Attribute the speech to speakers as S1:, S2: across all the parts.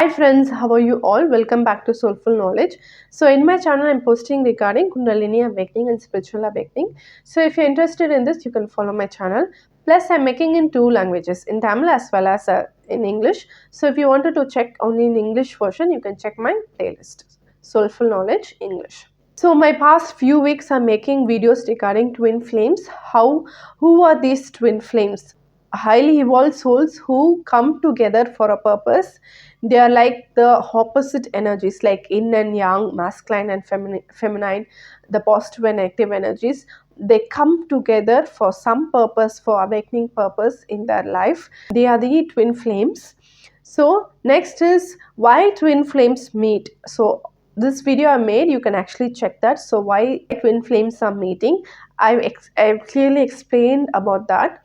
S1: Hi friends, how are you all? Welcome back to Soulful Knowledge. So in my channel, I'm posting regarding Kundalini awakening and spiritual awakening. So if you're interested in this, you can follow my channel. Plus, I'm making in two languages, in Tamil as well as in English. So if you wanted to check only in English version, you can check my playlist, Soulful Knowledge English. So my past few weeks I'm making videos regarding twin flames. Who are these twin flames? Highly evolved souls who come together for a purpose. They are like the opposite energies, like yin and yang, masculine and feminine, the positive and negative energies. They come together for some purpose, for awakening purpose in their life. They are the twin flames. So next is why twin flames meet. So this video I made, you can actually check that. So why twin flames are meeting, I've clearly explained about that.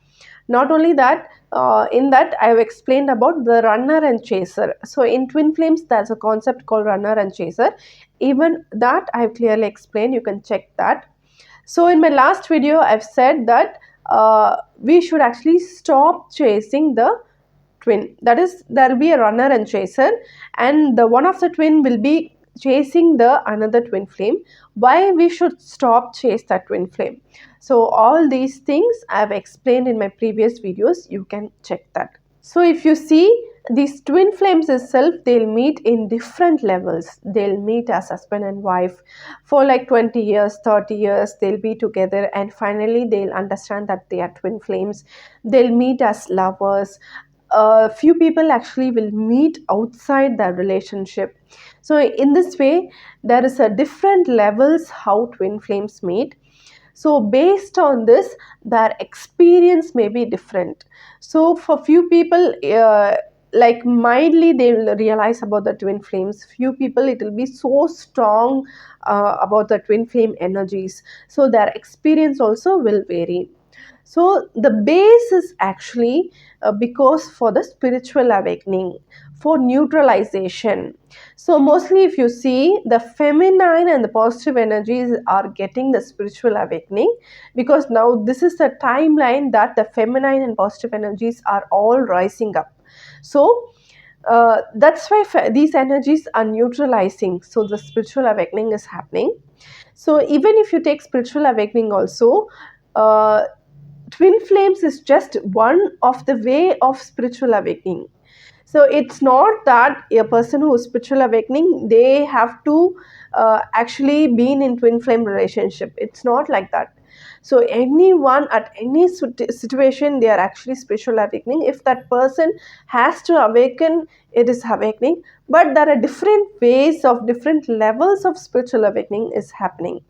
S1: Not only that, in that I've explained about the runner and chaser. So in twin flames, there's a concept called runner and chaser. Even that I've clearly explained. You can check that. So in my last video, I've said that we should actually stop chasing the twin. That is, there will be a runner and chaser, and the one of the twin will be chasing the another twin flame. Why we should stop chase that twin flame? So all these things I have explained in my previous videos. You can check that. So if you see these twin flames itself, they'll meet in different levels. They'll meet as husband and wife for like 20 years, 30 years. They'll be together, and finally they'll understand that they are twin flames. They'll meet as lovers. Few people actually will meet outside their relationship. So in this way, there is a different levels how twin flames meet. So based on this, their experience may be different. So for few people, like mildly they will realize about the twin flames. Few people, it will be so strong about the twin flame energies. So their experience also will vary. So the base is actually because for the spiritual awakening, for neutralization. So mostly if you see, the feminine and the positive energies are getting the spiritual awakening, because now this is the timeline that the feminine and positive energies are all rising up. So that's why these energies are neutralizing. So the spiritual awakening is happening. So even if you take spiritual awakening also, uh, twin flames is just one of the way of spiritual awakening. So it's not that a person who is spiritual awakening, they have to actually be in twin flame relationship. It's not like that. So anyone at any situation, they are actually spiritual awakening. If that person has to awaken, it is awakening. But there are different ways of different levels of spiritual awakening is happening.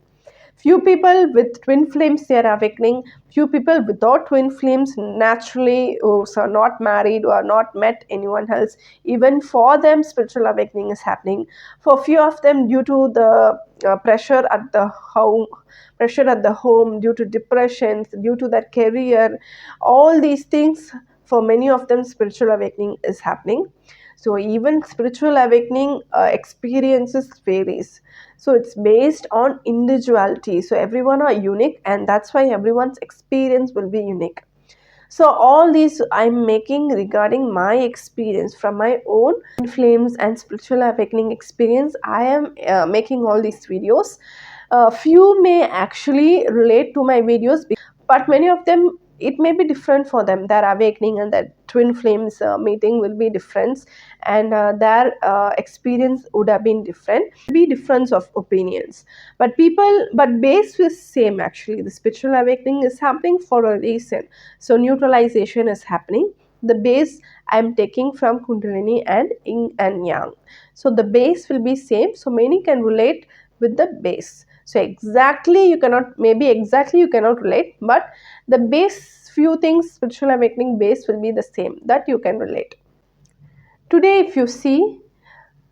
S1: Few people with twin flames, they are awakening. Few people without twin flames, naturally, who are not married or not met anyone else, even for them spiritual awakening is happening. For few of them, due to the pressure at the home, due to depressions, due to their career, all these things, for many of them spiritual awakening is happening. So even spiritual awakening experiences varies. So it's based on individuality. So everyone are unique, and that's why everyone's experience will be unique. So all these I'm making regarding my experience from my own flames and spiritual awakening experience. I am making all these videos. Few may actually relate to my videos, but many of them, it may be different for them. Their awakening and their twin flames meeting will be different, and their experience would have been different. Be difference of opinions, but base is same. Actually, the spiritual awakening is happening for a reason. So neutralization is happening. The base I'm taking from Kundalini and Yin and Yang. So the base will be same. So many can relate with the base. So exactly you cannot relate, but the base few things, spiritual awakening base will be the same, that you can relate. Today, if you see,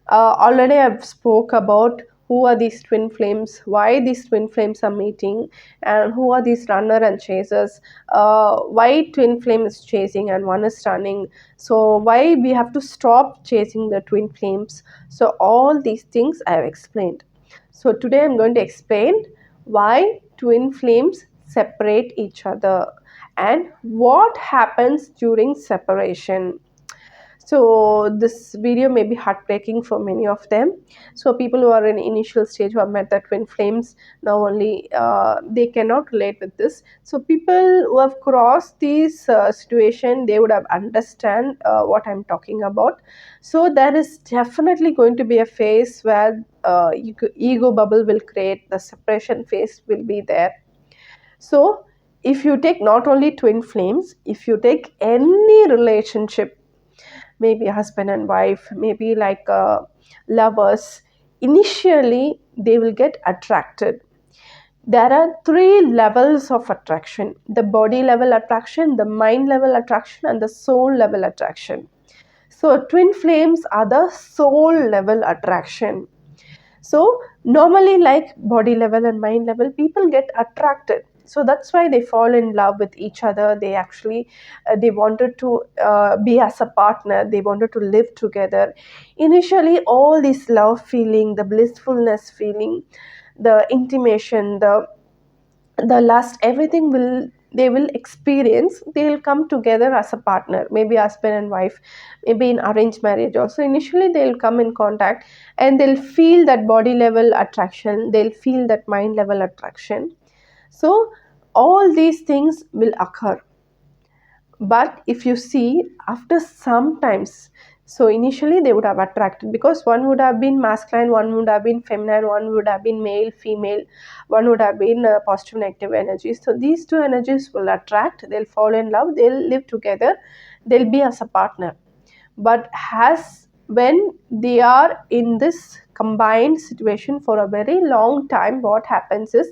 S1: already I've spoke about who are these twin flames, why these twin flames are meeting, and who are these runner and chasers, why twin flame is chasing and one is running, so why we have to stop chasing the twin flames. So all these things I have explained. So today I'm going to explain why twin flames separate each other and what happens during separation. So this video may be heartbreaking for many of them. So people who are in initial stage, who have met the twin flames, now only they cannot relate with this. So people who have crossed this situation, they would have understand what I'm talking about. So there is definitely going to be a phase where ego bubble will create, the separation phase will be there. So if you take not only twin flames, if you take any relationship, maybe husband and wife, maybe like lovers, initially they will get attracted. There are three levels of attraction: the body level attraction, the mind level attraction, and the soul level attraction. So twin flames are the soul level attraction. So normally, like body level and mind level, people get attracted, so that's why they fall in love with each other. They actually they wanted to be as a partner, they wanted to live together. Initially, all this love feeling, the blissfulness feeling, the intimation, the lust, everything will, they will experience. They'll come together as a partner, maybe husband and wife, maybe in arranged marriage also. Initially they'll come in contact, and they'll feel that body level attraction, they'll feel that mind level attraction. So all these things will occur. But if you see, after some times, so initially they would have attracted, because one would have been masculine, one would have been feminine, one would have been male female, one would have been positive negative energies. So these two energies will attract, they'll fall in love, they'll live together, they'll be as a partner. But as when they are in this combined situation for a very long time, what happens is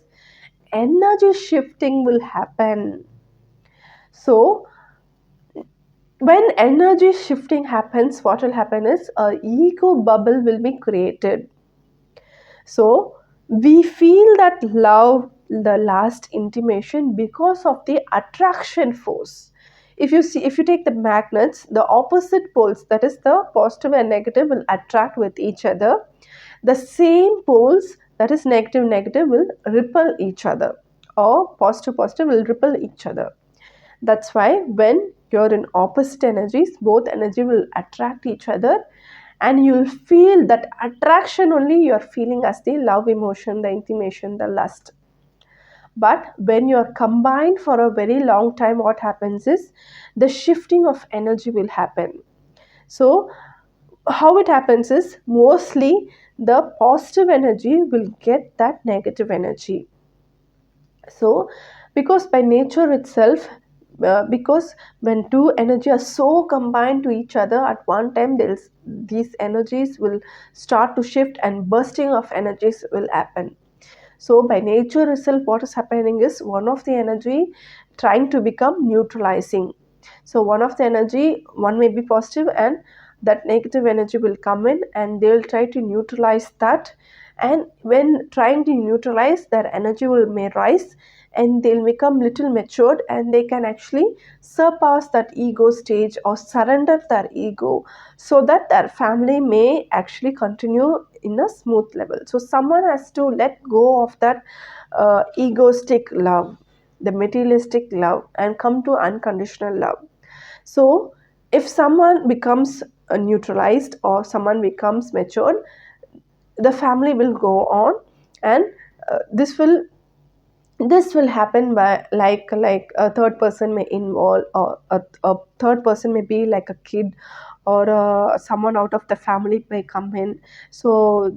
S1: energy shifting will happen. So when energy shifting happens, what will happen is a ego bubble will be created. So we feel that love, the last intimation, because of the attraction force. If you see, if you take the magnets, the opposite poles, that is the positive and negative, will attract with each other. The same poles, that is negative negative, will repel each other, or positive positive will repel each other. That's why when you're in opposite energies, both energy will attract each other, and you'll feel that attraction only you're feeling as the love emotion, the intimation, the lust. But when you're combined for a very long time, what happens is the shifting of energy will happen. So how it happens is mostly the positive energy will get that negative energy. So because by nature itself, because when two energy are so combined to each other at one time, these energies will start to shift, and bursting of energies will happen. So by nature itself, what is happening is one of the energy trying to become neutralizing. So one of the energy, one may be positive, and that negative energy will come in, and they will try to neutralize that. And when trying to neutralize, their energy will may rise, and they'll become little matured, and they can actually surpass that ego stage or surrender their ego, so that their family may actually continue in a smooth level. So someone has to let go of that egoistic love, the materialistic love, and come to unconditional love. So if someone becomes neutralized, or someone becomes matured, the family will go on, and this will happen by like a third person may involve, or a third person may be like a kid, or someone out of the family may come in. So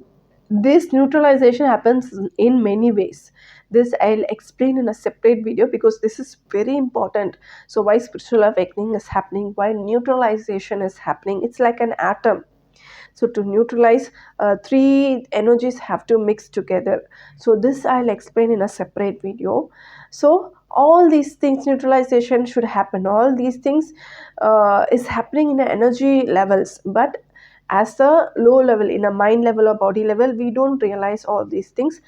S1: this neutralization happens in many ways. This I'll explain in a separate video, because this is very important. So why spiritual awakening is happening, why neutralization is happening, it's like an atom. So to neutralize, three energies have to mix together. So this I'll explain in a separate video. So all these things, neutralization should happen, all these things is happening in the energy levels, but as a low level, in a mind level or body level, we don't realize all these things.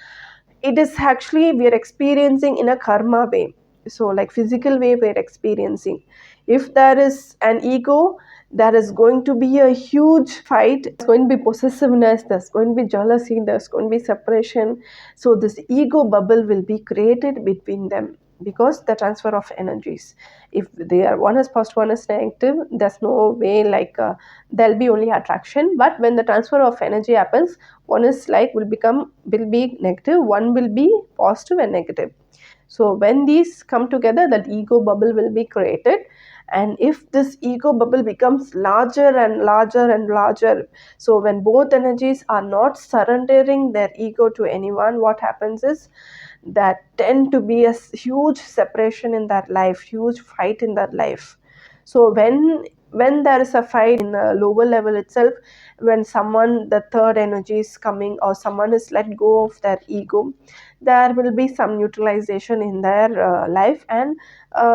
S1: It is actually we are experiencing in a karma way. So like physical way we're experiencing. If there is an ego, there is going to be a huge fight, there's going to be possessiveness, there's going to be jealousy, there's going to be separation. So this ego bubble will be created between them. because the transfer of energies. If they are one is positive, one is negative, there's no way like there'll be only attraction. But when the transfer of energy happens, one is like will be negative, one will be positive and negative. So when these come together, that ego bubble will be created. And if this ego bubble becomes larger and larger and larger, so when both energies are not surrendering their ego to anyone, what happens is that tend to be a huge separation in that life, huge fight in that life. So when there is a fight in the lower level itself, when someone, the third energy is coming, or someone is let go of their ego, there will be some neutralization in their life, and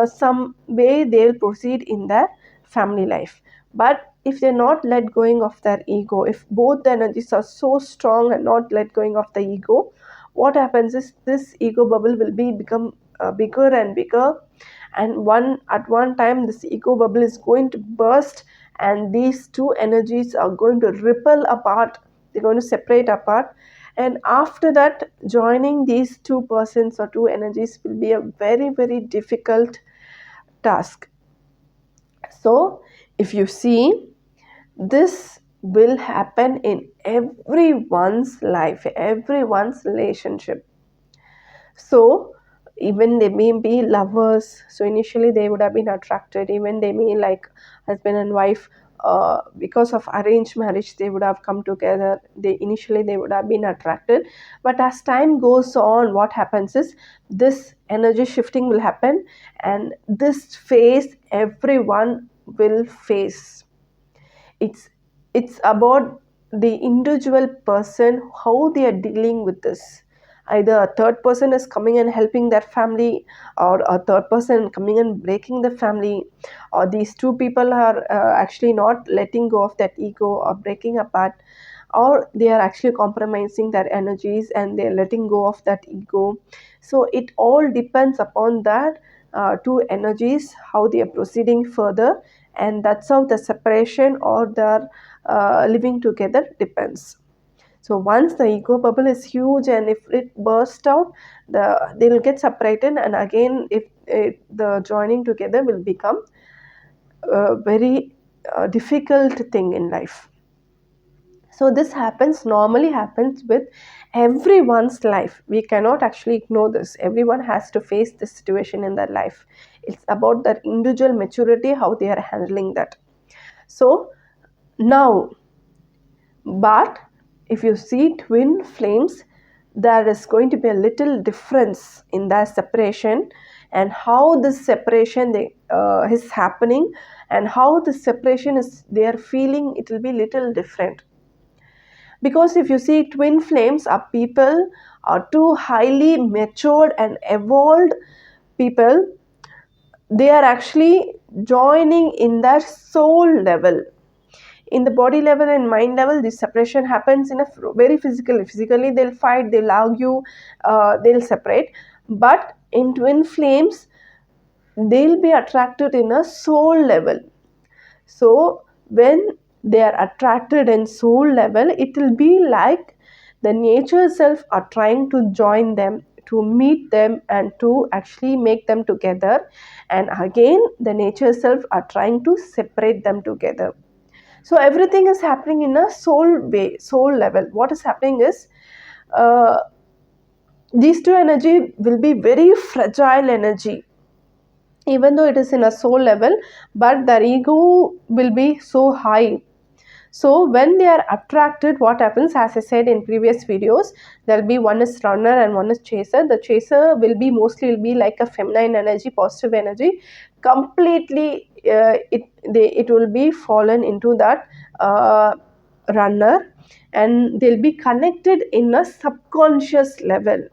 S1: some way they'll proceed in their family life. But if they're not let going of their ego, if both the energies are so strong and not let going of the ego, what happens is this ego bubble will be become bigger and bigger, and one time this ego bubble is going to burst, and these two energies are going to ripple apart, they're going to separate apart. And after that, joining these two persons or two energies will be a very, very difficult task. So if you see, this will happen in everyone's life, everyone's relationship. So even they may be lovers, so initially they would have been attracted, even they may like husband and wife, because of arranged marriage they would have come together, they initially they would have been attracted. But as time goes on, what happens is this energy shifting will happen, and this phase everyone will face. It's it's about the individual person, how they are dealing with this. Either a third person is coming and helping their family, or a third person coming and breaking the family, or these two people are actually not letting go of that ego or breaking apart, or they are actually compromising their energies and they're letting go of that ego. So it all depends upon that two energies, how they are proceeding further, and that's how the separation or the living together depends. So once the ego bubble is huge, and if it bursts out, they'll get separated, and again if the joining together will become a very difficult thing in life. So this normally happens with everyone's life. We cannot actually ignore this. Everyone has to face this situation in their life. It's about their individual maturity, how they are handling that. So now, but if you see twin flames, there is going to be a little difference in their separation, and how this separation is happening, and how this separation is they are feeling, it will be little different. Because if you see, twin flames are people, are too highly matured and evolved people. They are actually joining in their soul level. In the body level and mind level, this separation happens in a very physically they'll fight, they'll argue, they'll separate. But in twin flames, they'll be attracted in a soul level. So when they are attracted in soul level, it will be like the nature self are trying to join them, to meet them, and to actually make them together. And again, the nature self are trying to separate them together. So everything is happening in a soul level. What is happening is, uh, these two energy will be very fragile energy, even though it is in a soul level, but their ego will be so high. So when they are attracted, what happens, as I said in previous videos, there will be one is runner and one is chaser. The chaser will be mostly will be like a feminine energy, positive energy. Completely it will be fallen into that runner, and they'll be connected in a subconscious level.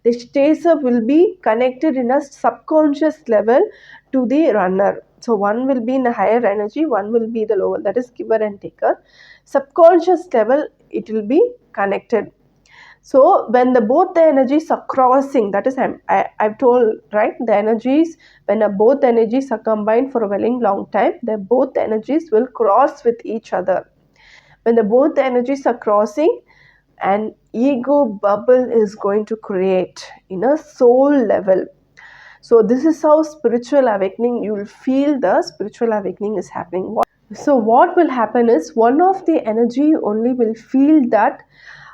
S1: The chaser will be connected in a subconscious level to the runner. So one will be in a higher energy, one will be the lower, that is giver and taker. Subconscious level, it will be connected. So when both the energies are crossing, that is I've told, right, the energies, when both energies are combined for a very long time, both the energies will cross with each other. When both the energies are crossing, an ego bubble is going to create in a soul level. So this is how spiritual awakening, you will feel the spiritual awakening is happening. So what will happen is one of the energy only will feel that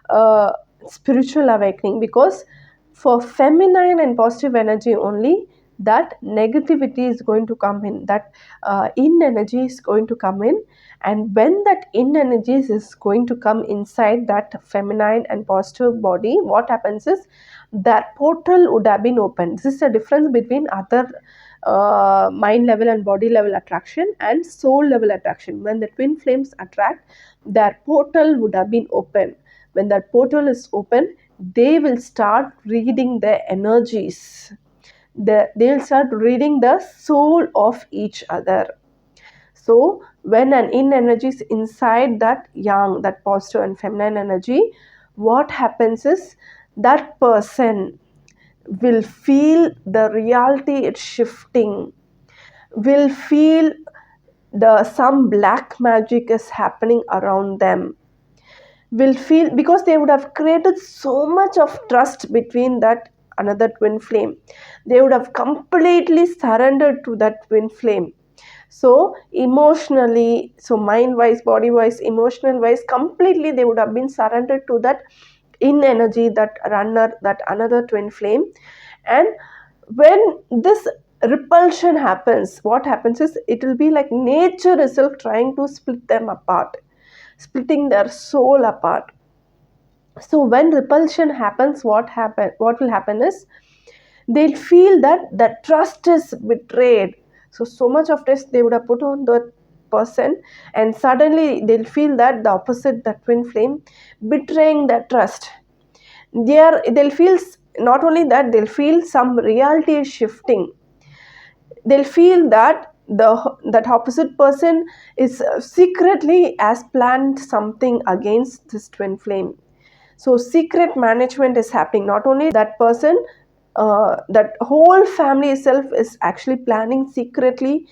S1: uh, spiritual awakening, because for feminine and positive energy only, that negativity is going to come in, that in energy is going to come in. And when that in energies is going to come inside that feminine and positive body, what happens is that portal would have been opened. This is the difference between other mind level and body level attraction and soul level attraction. When the twin flames attract, their portal would have been open. When that portal is open, they will start reading the energies. They'll start reading the soul of each other. So when an in energy is inside that yang, that positive and feminine energy, what happens is that person will feel the reality it's shifting, will feel the some black magic is happening around them, will feel, because they would have created so much of trust between that another twin flame. They would have completely surrendered to that twin flame. So emotionally, so mind wise, body wise, emotional wise, completely they would have been surrendered to that in energy, that runner, that another twin flame. And when this repulsion happens, what happens is it will be like nature itself trying to split them apart, splitting their soul apart. So when repulsion happens, what will happen is they'll feel that the trust is betrayed. So much of trust they would have put on the person, and suddenly they'll feel that the opposite, the twin flame, betraying that trust. They'll feel, not only that, they'll feel some reality is shifting. They'll feel that that opposite person is secretly has planned something against this twin flame. So secret management is happening. Not only that person, that whole family itself is actually planning secretly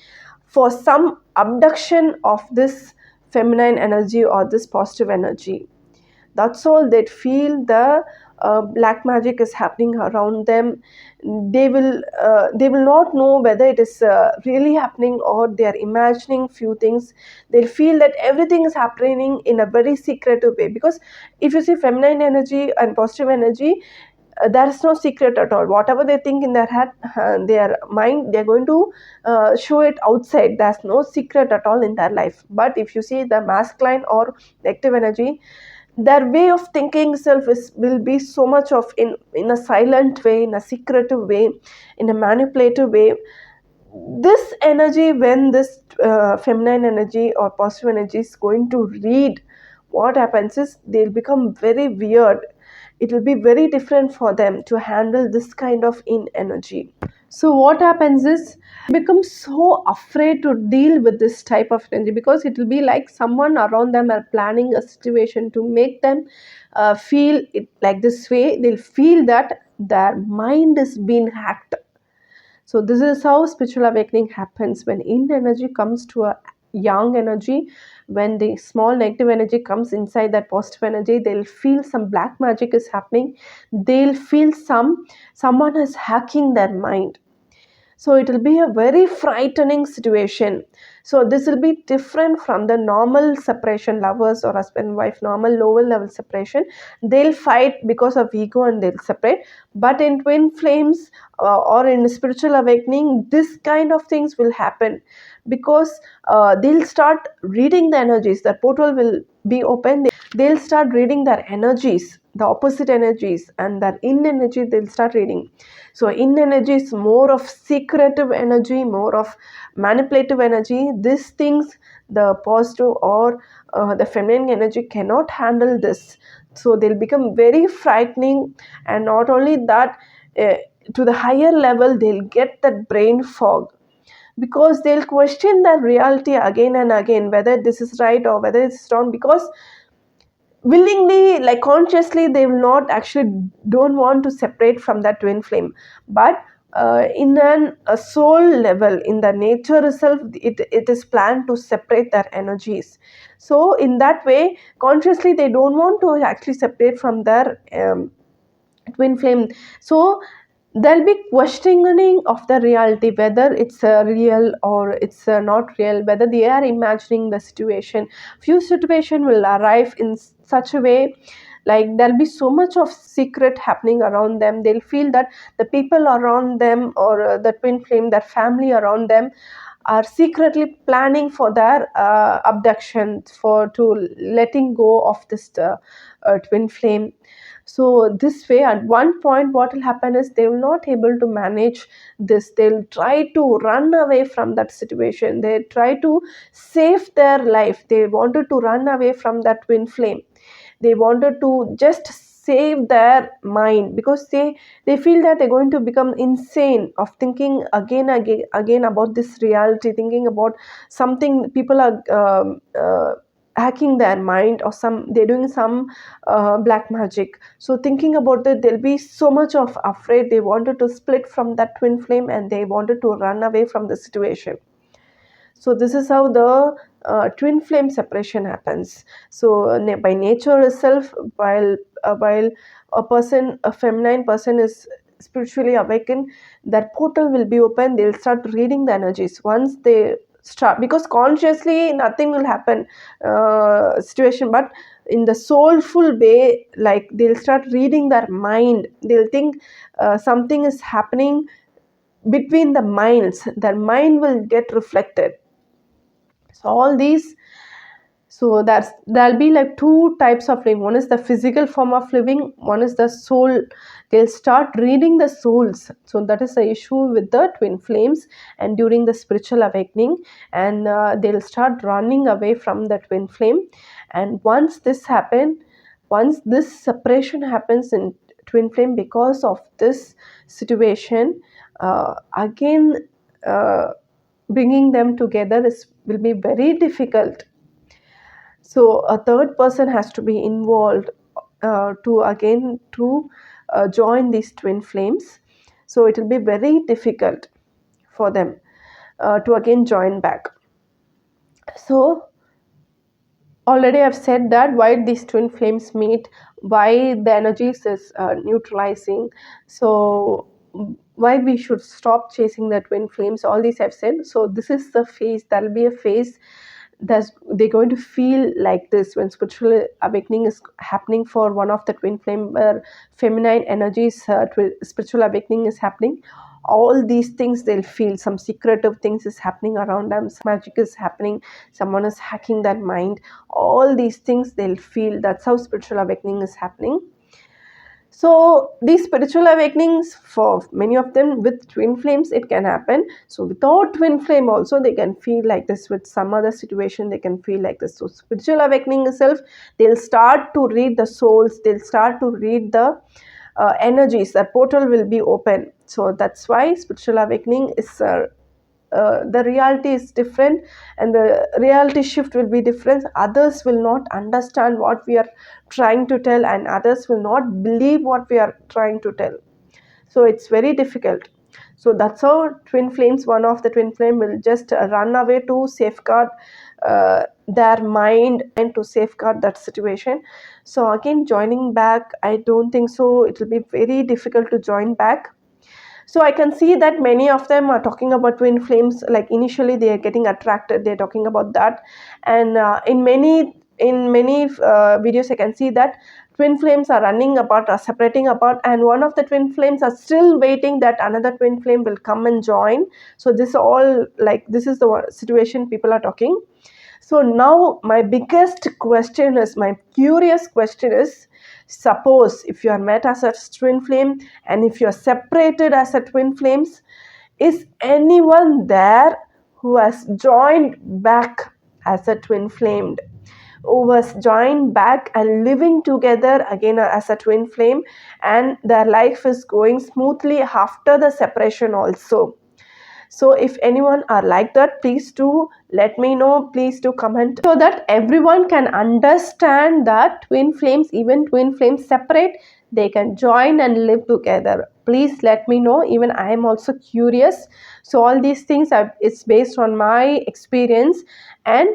S1: for some abduction of this feminine energy or this positive energy. That's all. They feel the black magic is happening around them. They will not know whether it is really happening or they are imagining few things. They'll feel that everything is happening in a very secretive way, because if you see feminine energy and positive energy, there is no secret at all. Whatever they think in their head, their mind, they're going to show it outside. There's no secret at all in their life. But if you see the masculine or active energy, their way of thinking self will be so much of in a silent way, in a secretive way, in a manipulative way. This energy, when this feminine energy or positive energy is going to read, what happens is they'll become very weird. It will be very different for them to handle this kind of in energy. So what happens is become so afraid to deal with this type of energy, because it will be like someone around them are planning a situation to make them feel it like this way. They'll feel that their mind is being hacked. So this is how spiritual awakening happens. When in energy comes to a yang energy, when the small negative energy comes inside that positive energy, they'll feel some black magic is happening. They'll feel someone is hacking their mind. So it will be a very frightening situation. So this will be different from the normal separation, lovers or husband and wife, normal lower level separation. They'll fight because of ego and they'll separate. But in twin flames or in spiritual awakening, this kind of things will happen, because they'll start reading the energies. The portal will be open. They'll start reading their energies, the opposite energies, and their in energy they'll start reading. So in energy is more of secretive energy, more of manipulative energy. These things, the positive or the feminine energy cannot handle this. So they'll become very frightening. And not only that, uh, to the higher level, they'll get that brain fog, because they'll question the reality again and again, whether this is right or whether it's wrong, because willingly, like consciously, they will not actually don't want to separate from that twin flame. But in a soul level, in the nature itself, it is planned to separate their energies. So in that way, consciously they don't want to actually separate from their twin flame. So there'll be questioning of the reality, whether it's real or it's not real, whether they are imagining the situation. Few situation will arrive in such a way, like there'll be so much of secret happening around them. They'll feel that the people around them, or the twin flame, their family around them, are secretly planning for their abduction, for to letting go of this twin flame. So this way, at one point what will happen is they will not able to manage this. They'll try to run away from that situation. They try to save their life. They wanted to run away from that twin flame. They wanted to just save their mind, because they feel that they're going to become insane of thinking again about this reality, thinking about something people are hacking their mind, or some they're doing some black magic. So thinking about it, they'll be so much of afraid. They wanted to split from that twin flame, and they wanted to run away from the situation. So this is how the twin flame separation happens. So by nature itself, while a feminine person is spiritually awakened, that portal will be open. They'll start reading the energies once they start, because consciously nothing will happen situation, but in the soulful way, like they'll start reading their mind. They'll think something is happening between the minds. Their mind will get reflected. So all these, so that's there'll be like two types of living. One is the physical form of living, one is the soul. They'll start reading the souls. So that is the issue with the twin flames, and during the spiritual awakening, and they'll start running away from the twin flame. And once this separation happens in twin flame, because of this situation, again uh, bringing them together will be very difficult. So a third person has to be involved to join these twin flames. So it will be very difficult for them to again join back. So already I've said that why these twin flames meet, why the energies is neutralizing. So why we should stop chasing the twin flames, all these I've said. So this is the phase, that'll be a phase that's they're going to feel like this when spiritual awakening is happening for one of the twin flame, where feminine energies spiritual awakening is happening. All these things they'll feel, some secretive things is happening around them, some magic is happening, someone is hacking that mind. All these things they'll feel. That's how spiritual awakening is happening. So these spiritual awakenings, for many of them with twin flames it can happen. So without twin flame also they can feel like this. With some other situation they can feel like this. So spiritual awakening itself, they'll start to read the souls, they'll start to read the energies. That portal will be open. So that's why spiritual awakening is the reality is different, and the reality shift will be different. Others will not understand what we are trying to tell, and others will not believe what we are trying to tell. So it's very difficult. So that's how twin flames, one of the twin flame will just run away to safeguard their mind and to safeguard that situation. So again, joining back, I don't think so. It will be very difficult to join back. So I can see that many of them are talking about twin flames, like initially they are getting attracted, they're talking about that. And in many videos I can see that twin flames are running apart, are separating apart, and one of the twin flames are still waiting that another twin flame will come and join. So this all, like this is the situation people are talking. So now my biggest question is, my curious question is, suppose if you are met as a twin flame, and if you are separated as a twin flames, is anyone there who has joined back as a twin flame, who was joined back and living together again as a twin flame, and their life is going smoothly after the separation also? So if anyone are like that, please do let me know. Please do comment, so that everyone can understand that twin flames, even twin flames separate, they can join and live together. Please let me know. Even I am also curious. So all these things it's based on my experience, and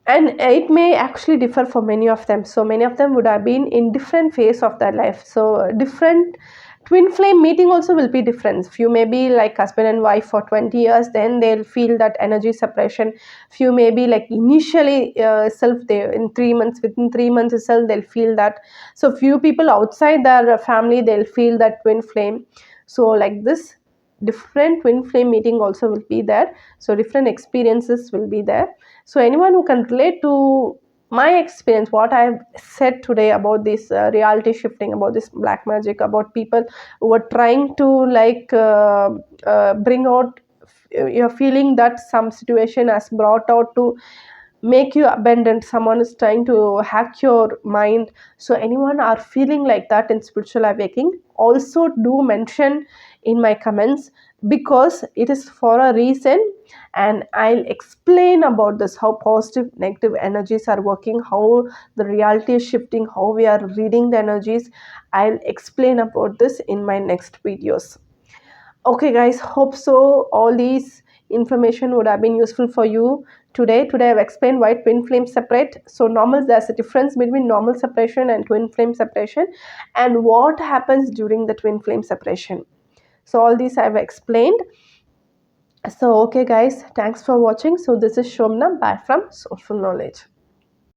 S1: it may actually differ for many of them. So many of them would have been in different phase of their life, so different Twin flame meeting also will be different. Few may be like husband and wife for 20 years, then they'll feel that energy separation. Few may be like initially self, they in 3 months, within 3 months itself they'll feel that. So few people outside their family, they'll feel that twin flame. So like this, different twin flame meeting also will be there. So different experiences will be there. So anyone who can relate to my experience, what I've said today about this reality shifting, about this black magic, about people who are trying to like bring out, you're feeling that some situation has brought out to make you abandoned, someone is trying to hack your mind. So anyone are feeling like that in spiritual awakening, also do mention in my comments, because it is for a reason. And I'll explain about this, how positive negative energies are working, how the reality is shifting, how we are reading the energies. I'll explain about this in my next videos. Okay guys, hope so all these information would have been useful for you today. I've explained why twin flames separate. So normal, there's a difference between normal separation and twin flame separation, and what happens during the twin flame separation. So all these I've explained. So okay guys, thanks for watching. So this is Shomna, bye from Soulful Knowledge.